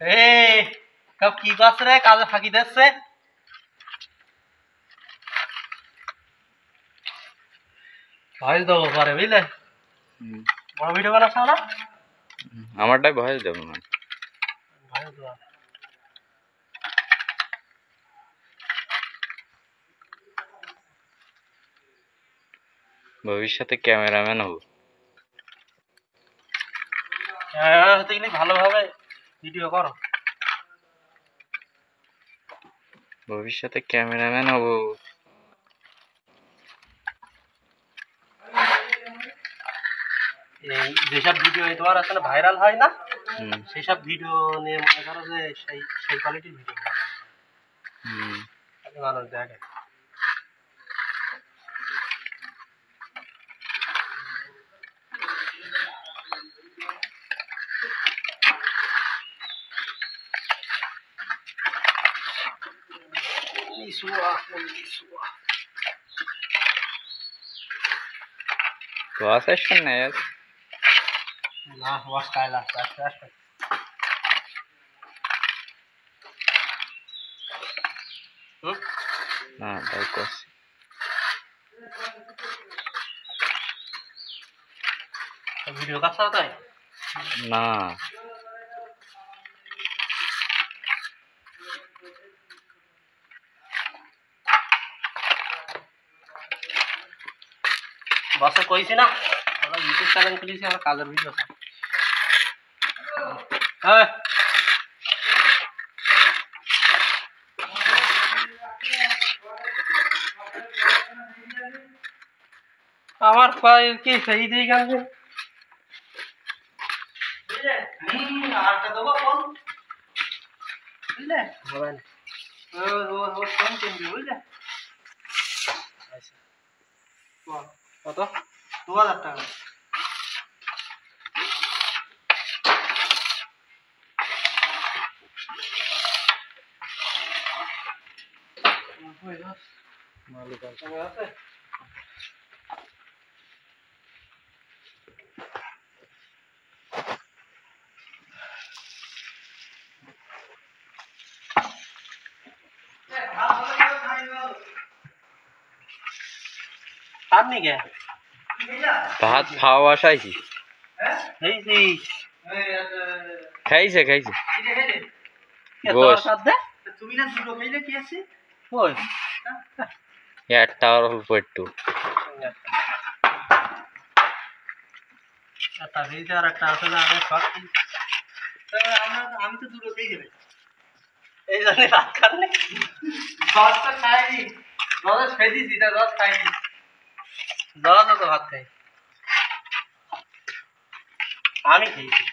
এই সব কি করছে রে? কাজে ফাঁকি দিচ্ছে। ভয়েস দেবো পরে, বুঝলে? বড় ভিডিও বানাচ্ছ না? আমারটাই ভয়েস দেবো না। ভয়েস দেবো। ভবিষ্যতে ক্যামেরাম্যান হবো। হতে গেলে ভালোভাবে ভিডিও করো। ভবিষ্যতে ক্যামেরাম্যান হবো। এই যেসব ভিডিও তোমার আসলে ভাইরাল হয় না, সেসব ভিডিও নিয়ে মনে করো যে সেই সেই কোয়ালিটির ভিডিও মানুষ দেখে। Was ist schon jetzt? না, ওয়াশ খাই লাগছে আস্তে আস্তে। না তাই করছি ভিডিও কাটছো তাই? না বসে কইছি না আমরা ইউটিউব চ্যানেল খুলেছি, আমরা কাজের ভিডিও ছাড়ি। হ্যাঁ আমার ফাইল কি সেই দিয়ে গেল আরটা দেবো ফোন, বুঝলে? হবে না, ও ফোন কিনবি, বুঝলে? কত? 2000 টাকা। মালিক আছে? আপনি কে ভাত খাওয়া আসাইছি। খাইছে খাইছে তুমি না দুটো খাইলে কি আছে? একটা আর অল্প একটু আর একটা আছে না, আমি তো দুটো খেয়ে গেলে এই জন্য ভাত খাননি, রসটা খাইনি, রস খেয়ে দিয়েছি, রস খাইনি, রস তো ভাত খাই আমি খেয়েছি।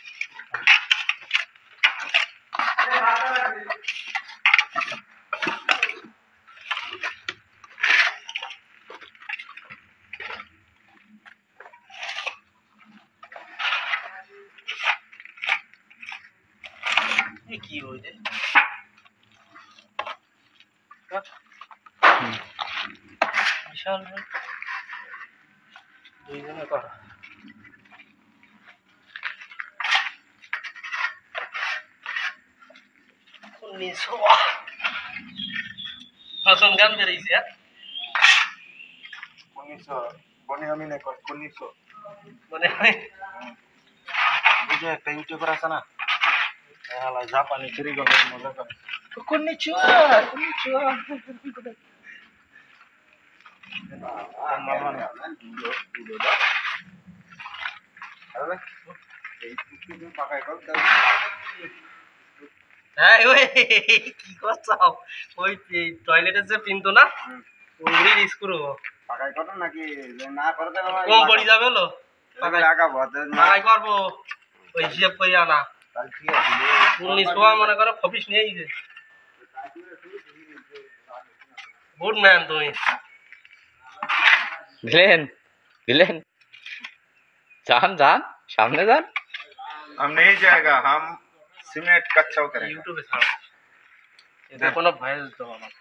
কি হইলে বিশাল দুইজনে করা ফসল গান বেরিয়েছে। 1900 মনে হয় একটা ইউটিউবার আছে না, জাপানি চুরিগঙ্গের মজা করে কি করছ? ওই টয়লেটের যে পিন তো না, ওইগুলি ইউজ করবো। পাকাই করো নাকি না করে দেবো, কম পড়ে যাবে হলো পাকাই করবো, ওই হিসেব করে আনা 1900 মনে করো ফপিস নিয়ে গেছে। গুড ম্যান তুমি। दिलेन जान जान सामने जान। हम नहीं जाएगा, हम सीमेंट कच्चा करेंगे। यूट्यूब पे ছাড়ো, এটা কোনো ভয়েস দাও আমাকে।